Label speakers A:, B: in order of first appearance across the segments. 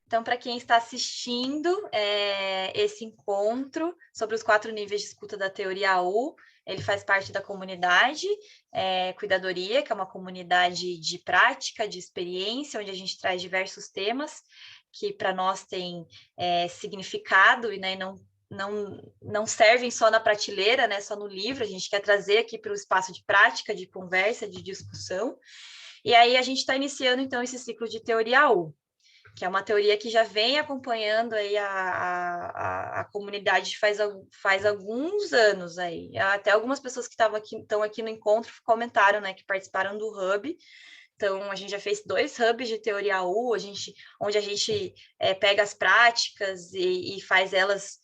A: Então, para quem está assistindo esse encontro sobre os 4 níveis de escuta da teoria AU, ele faz parte da comunidade Cuidadoria, que é uma comunidade de prática, de experiência, onde a gente traz diversos temas que para nós têm significado e né, não servem só na prateleira, né, só no livro, a gente quer trazer aqui para o espaço de prática, de conversa, de discussão. E aí a gente está iniciando, então, esse ciclo de teoria AU, que é uma teoria que já vem acompanhando aí a comunidade faz alguns anos aí. Até algumas pessoas que estão aqui no encontro comentaram, né, que participaram do Hub. Então, a gente já fez 2 hubs de teoria AU, onde a gente pega as práticas e faz elas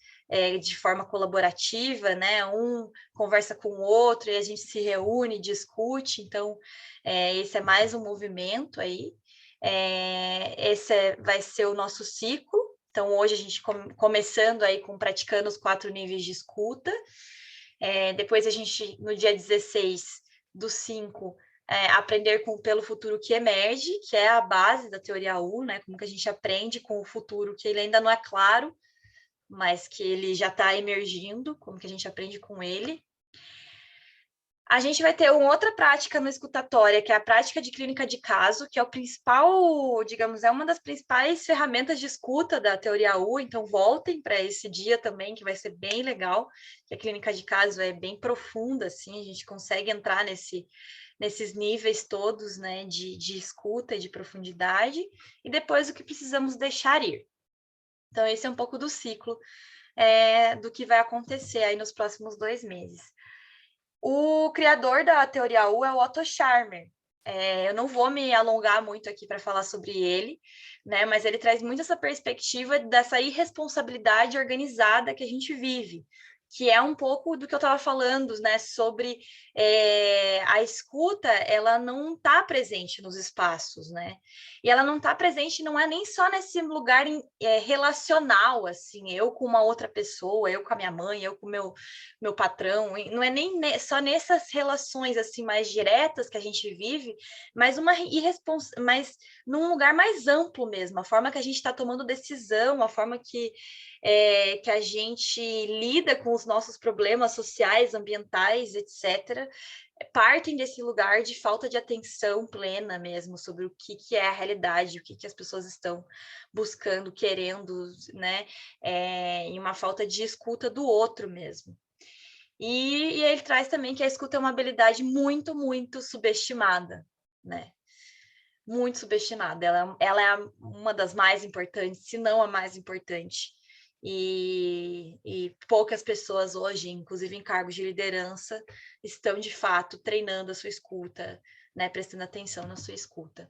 A: de forma colaborativa, né? Um conversa com o outro e a gente se reúne, discute. Então, esse é mais um movimento aí. Esse vai ser o nosso ciclo. Então, hoje a gente começando aí com praticando os 4 níveis de escuta. Depois a gente, no dia 16/5, aprender pelo futuro que emerge, que é a base da teoria AU, né? Como que a gente aprende com o futuro que ele ainda não é claro, mas que ele já está emergindo, como que a gente aprende com ele. A gente vai ter uma outra prática no escutatória, que é a prática de clínica de caso, que é o principal, digamos, é uma das principais ferramentas de escuta da teoria AU, então voltem para esse dia também, que vai ser bem legal, que a clínica de caso é bem profunda, assim, a gente consegue entrar nesses níveis todos, né, de escuta e de profundidade, e depois o que precisamos deixar ir. Então, esse é um pouco do ciclo do que vai acontecer aí nos próximos 2 meses. O criador da teoria AU é o Otto Scharmer. Eu não vou me alongar muito aqui para falar sobre ele, né? Mas ele traz muito essa perspectiva dessa irresponsabilidade organizada que a gente vive, que é um pouco do que eu estava falando, né? Sobre a escuta, ela não está presente nos espaços, né? E ela não está presente, não é nem só nesse lugar relacional, assim, eu com uma outra pessoa, eu com a minha mãe, eu com meu patrão, não é nem só nessas relações assim mais diretas que a gente vive, mas mas num lugar mais amplo mesmo, a forma que a gente está tomando decisão, a forma que a gente lida com os nossos problemas sociais, ambientais, etc., partem desse lugar de falta de atenção plena mesmo sobre o que é a realidade, o que as pessoas estão buscando, querendo, né? Em uma falta de escuta do outro mesmo. E ele traz também que a escuta é uma habilidade muito, muito subestimada, né? Muito subestimada. Ela é uma das mais importantes, se não a mais importante. E poucas pessoas hoje, inclusive em cargos de liderança, estão de fato treinando a sua escuta, né? Prestando atenção na sua escuta.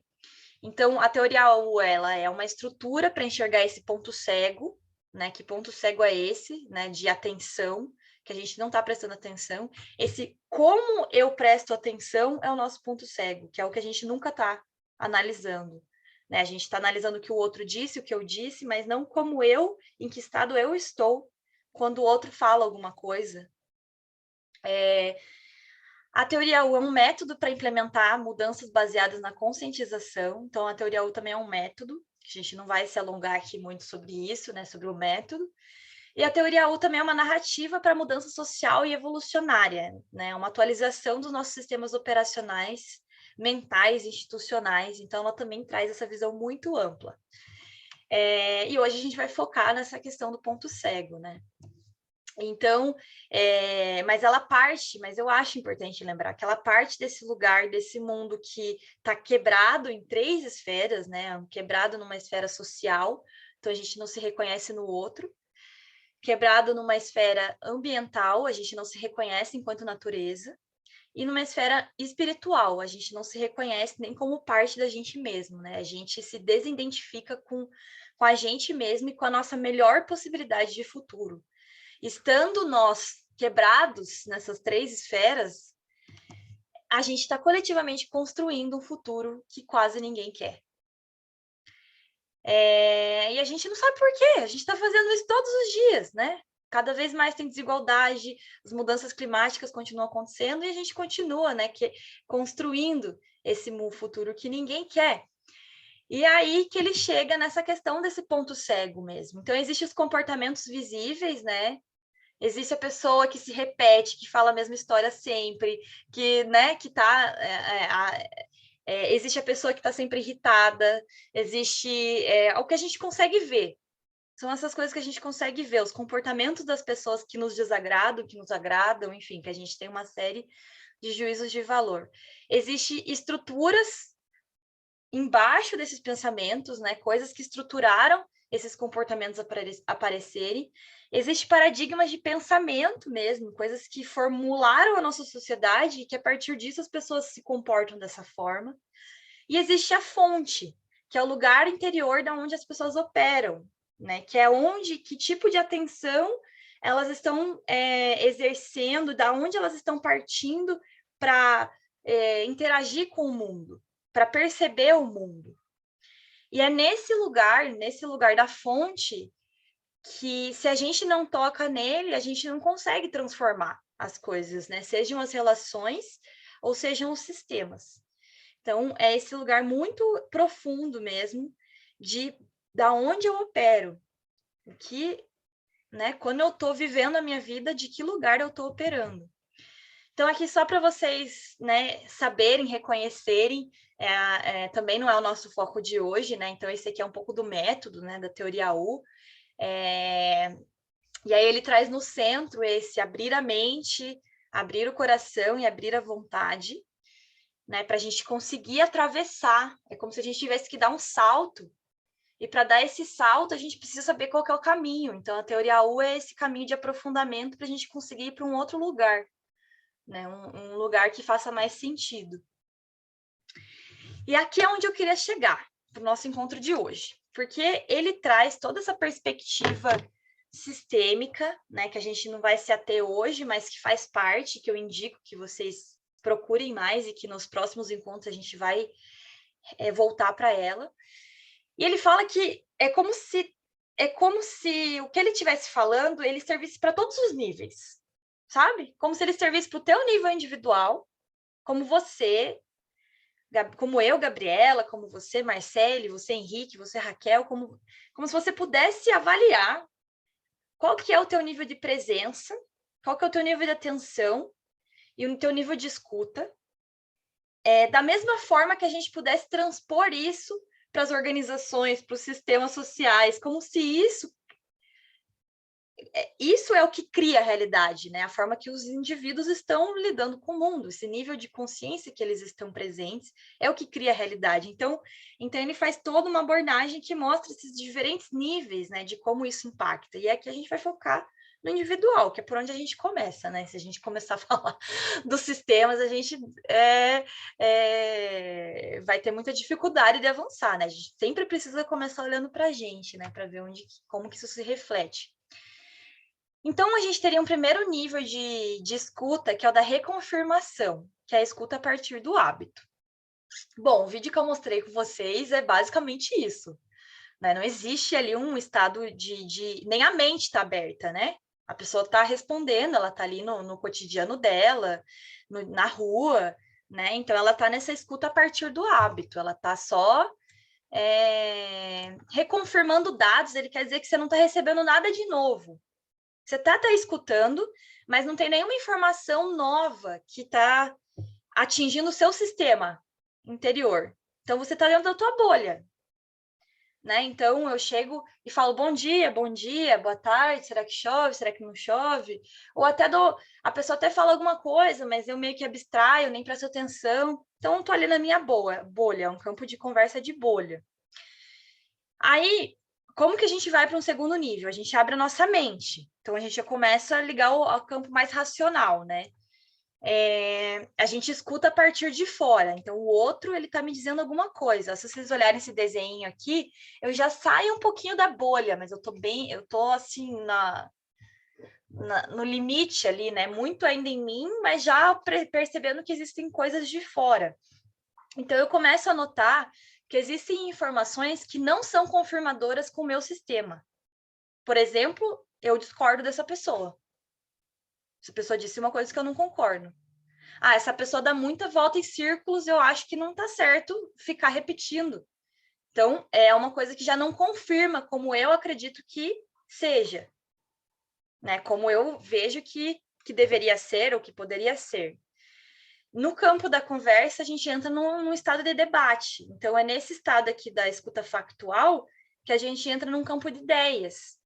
A: Então, a teoria AU, ela é uma estrutura para enxergar esse ponto cego, né? Que ponto cego é esse, né? De atenção, que a gente não está prestando atenção. Esse como eu presto atenção é o nosso ponto cego, que é o que a gente nunca está analisando, né? A gente está analisando o que o outro disse, o que eu disse, mas não como eu, em que estado eu estou quando o outro fala alguma coisa. A teoria U é um método para implementar mudanças baseadas na conscientização. Então, a teoria U também é um método. A gente não vai se alongar aqui muito sobre isso, né? Sobre o método. E a teoria U também é uma narrativa para mudança social e evolucionária, né? Uma atualização dos nossos sistemas operacionais, mentais, institucionais. Então, ela também traz essa visão muito ampla. E hoje a gente vai focar nessa questão do ponto cego, né? Então, mas ela parte, mas eu acho importante lembrar que ela parte desse lugar, desse mundo que está quebrado em 3 esferas, né? Quebrado numa esfera social, então a gente não se reconhece no outro. Quebrado numa esfera ambiental, a gente não se reconhece enquanto natureza. E numa esfera espiritual, a gente não se reconhece nem como parte da gente mesmo, né? A gente se desidentifica com a gente mesmo e com a nossa melhor possibilidade de futuro. Estando nós quebrados nessas 3 esferas, a gente está coletivamente construindo um futuro que quase ninguém quer. E a gente não sabe por quê, a gente está fazendo isso todos os dias, né? Cada vez mais tem desigualdade, as mudanças climáticas continuam acontecendo e a gente continua, né, construindo esse futuro que ninguém quer. E aí que ele chega nessa questão desse ponto cego mesmo. Então, existem os comportamentos visíveis, né? Existe a pessoa que se repete, que fala a mesma história sempre, que, né, que tá... existe a pessoa que está sempre irritada, existe o que a gente consegue ver. São essas coisas que a gente consegue ver, os comportamentos das pessoas que nos desagradam, que nos agradam, enfim, que a gente tem uma série de juízos de valor. Existem estruturas embaixo desses pensamentos, né? Coisas que estruturaram esses comportamentos aparecerem. Existem paradigmas de pensamento mesmo, coisas que formularam a nossa sociedade e que a partir disso as pessoas se comportam dessa forma. E existe a fonte, que é o lugar interior da onde as pessoas operam, né? Que é onde, que tipo de atenção elas estão exercendo, da onde elas estão partindo para interagir com o mundo, para perceber o mundo. E é nesse lugar da fonte, que se a gente não toca nele, a gente não consegue transformar as coisas, né? Sejam as relações ou sejam os sistemas. Então, é esse lugar muito profundo mesmo de da onde eu opero, que, né, quando eu estou vivendo a minha vida, de que lugar eu estou operando. Então, aqui só para vocês, né, saberem, reconhecerem, também não é o nosso foco de hoje, né? Então, esse aqui é um pouco do método, né, da teoria U. E aí ele traz no centro esse abrir a mente, abrir o coração e abrir a vontade, né, para a gente conseguir atravessar. É como se a gente tivesse que dar um salto. E para dar esse salto, a gente precisa saber qual que é o caminho. Então, a teoria U é esse caminho de aprofundamento para a gente conseguir ir para um outro lugar, né? Um lugar que faça mais sentido. E aqui é onde eu queria chegar para o nosso encontro de hoje, porque ele traz toda essa perspectiva sistêmica, né, que a gente não vai se ater hoje, mas que faz parte, que eu indico que vocês procurem mais e que nos próximos encontros a gente vai voltar para ela. E ele fala que é como se o que ele estivesse falando, ele servisse para todos os níveis, sabe? Como se ele servisse para o teu nível individual, como você, como eu, Gabriela, como você, Marcele, você, Henrique, você, Raquel, como se você pudesse avaliar qual que é o teu nível de presença, qual que é o teu nível de atenção e o teu nível de escuta, da mesma forma que a gente pudesse transpor isso para as organizações, para os sistemas sociais, como se isso é o que cria a realidade, né? A forma que os indivíduos estão lidando com o mundo, esse nível de consciência que eles estão presentes é o que cria a realidade. Então ele faz toda uma abordagem que mostra esses diferentes níveis, né, de como isso impacta. E aqui a gente vai focar no individual, que é por onde a gente começa, né? Se a gente começar a falar dos sistemas, a gente vai ter muita dificuldade de avançar, né? A gente sempre precisa começar olhando para a gente, né? Para ver como que isso se reflete. Então, a gente teria um primeiro nível de escuta, que é o da reconfirmação, que é a escuta a partir do hábito. Bom, o vídeo que eu mostrei com vocês é basicamente isso, né? Não existe ali um estado nem a mente está aberta, né? A pessoa está respondendo, ela está ali no cotidiano dela, na rua, né? Então, ela está nessa escuta a partir do hábito, ela está só reconfirmando dados, ele quer dizer que você não está recebendo nada de novo. Você está escutando, mas não tem nenhuma informação nova que está atingindo o seu sistema interior. Então, você está dentro da tua bolha, né? Então, eu chego e falo bom dia, boa tarde, será que chove, será que não chove? Ou até a pessoa até fala alguma coisa, mas eu meio que abstraio, nem presto atenção. Então, estou ali na minha bolha, um campo de conversa de bolha. Aí, como que a gente vai para um segundo nível? A gente abre a nossa mente. Então, a gente já começa a ligar ao campo mais racional, né? A gente escuta a partir de fora. Então, o outro, ele está me dizendo alguma coisa. Se vocês olharem esse desenho aqui, eu já saio um pouquinho da bolha, mas eu tô assim, no limite ali, né? Muito ainda em mim, mas já percebendo que existem coisas de fora. Então, eu começo a notar que existem informações que não são confirmadoras com o meu sistema. Por exemplo, eu discordo dessa pessoa. Essa pessoa disse uma coisa que eu não concordo. Essa pessoa dá muita volta em círculos, eu acho que não está certo ficar repetindo. Então, é uma coisa que já não confirma como eu acredito que seja, né? Como eu vejo que deveria ser ou que poderia ser. No campo da conversa, a gente entra num estado de debate. Então, é nesse estado aqui da escuta factual que a gente entra num campo de ideias.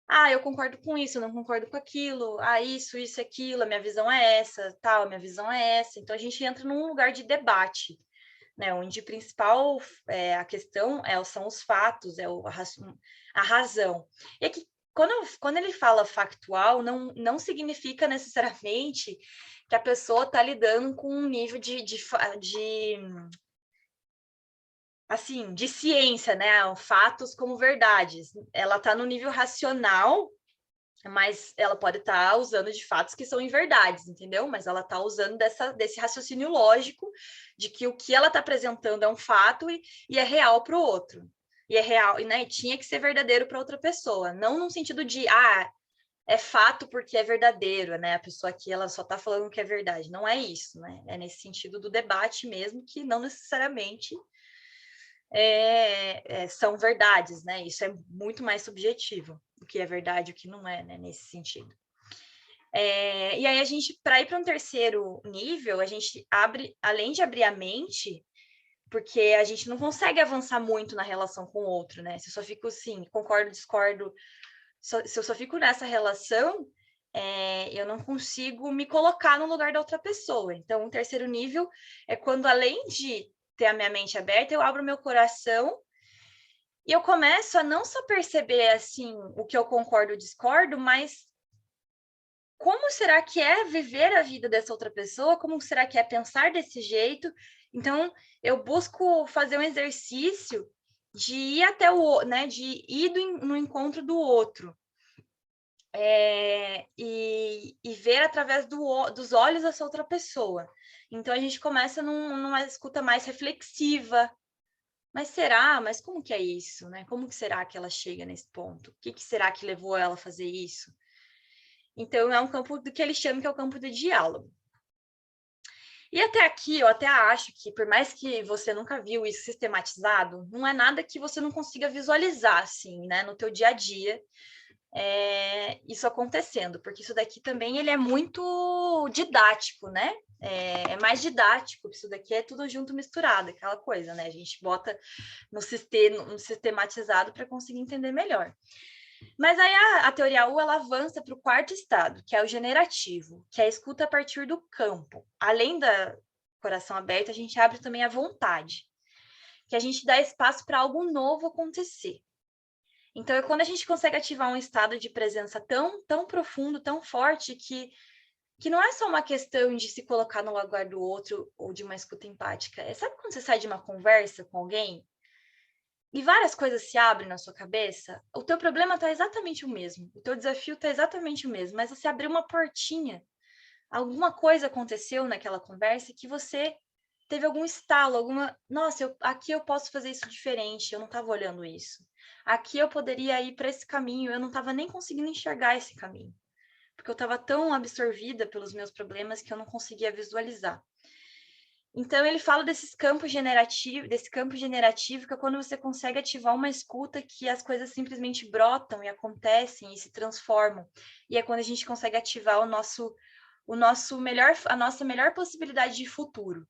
A: Ah, eu concordo com isso, eu não concordo com aquilo. Ah, isso, aquilo, a minha visão é essa, tal, a minha visão é essa. Então, a gente entra num lugar de debate, né? Onde principal a questão são os fatos, a razão. E aqui, quando ele fala factual, não significa necessariamente que a pessoa está lidando com um nível assim, de ciência, né? Fatos como verdades. Ela está no nível racional, mas ela pode estar usando de fatos que são inverdades, entendeu? Mas ela está usando desse raciocínio lógico de que o que ela está apresentando é um fato e é real para o outro. E é real, né? E tinha que ser verdadeiro para outra pessoa, não no sentido de é fato porque é verdadeiro, né? A pessoa aqui ela só está falando que é verdade. Não é isso, né? É nesse sentido do debate mesmo, que não necessariamente são verdades, né? Isso é muito mais subjetivo, o que é verdade e o que não é, né? Nesse sentido. E aí a gente, para ir para um terceiro nível, a gente abre, além de abrir a mente, porque a gente não consegue avançar muito na relação com o outro, né? Se eu só fico assim, concordo, discordo, se eu só fico nessa relação, eu não consigo me colocar no lugar da outra pessoa. Então, o terceiro nível é quando, além de ter a minha mente aberta, eu abro meu coração e eu começo a não só perceber assim o que eu concordo ou discordo, mas como será que é viver a vida dessa outra pessoa? Como será que é pensar desse jeito? Então, eu busco fazer um exercício de ir até né, de ir no encontro do outro. E ver através dos olhos dessa outra pessoa. Então, a gente começa numa escuta mais reflexiva. Mas será? Mas como que é isso, né? Como que será que ela chega nesse ponto? O que será que levou ela a fazer isso? Então, é um campo do que eles chamam que é o campo do diálogo. E até aqui, eu até acho que, por mais que você nunca viu isso sistematizado, não é nada que você não consiga visualizar, assim, né, no teu dia a dia, isso acontecendo, porque isso daqui também ele é muito didático, né? É mais didático, isso daqui é tudo junto misturado, aquela coisa, né? A gente bota no sistematizado para conseguir entender melhor. Mas aí a teoria U ela avança para o quarto estado, que é o generativo, que é a escuta a partir do campo. Além da coração aberto, a gente abre também a vontade, que a gente dá espaço para algo novo acontecer. Então, é quando a gente consegue ativar um estado de presença tão profundo, tão forte, que não é só uma questão de se colocar no lugar do outro ou de uma escuta empática. Sabe quando você sai de uma conversa com alguém e várias coisas se abrem na sua cabeça? O teu problema está exatamente o mesmo, o teu desafio está exatamente o mesmo, mas você abriu uma portinha, alguma coisa aconteceu naquela conversa que você teve algum estalo, nossa, aqui eu posso fazer isso diferente, eu não estava olhando isso. Aqui eu poderia ir para esse caminho, eu não estava nem conseguindo enxergar esse caminho, porque eu estava tão absorvida pelos meus problemas que eu não conseguia visualizar. Então, ele fala desse campo generativo, que é quando você consegue ativar uma escuta que as coisas simplesmente brotam e acontecem e se transformam. E é quando a gente consegue ativar a nossa melhor possibilidade de futuro.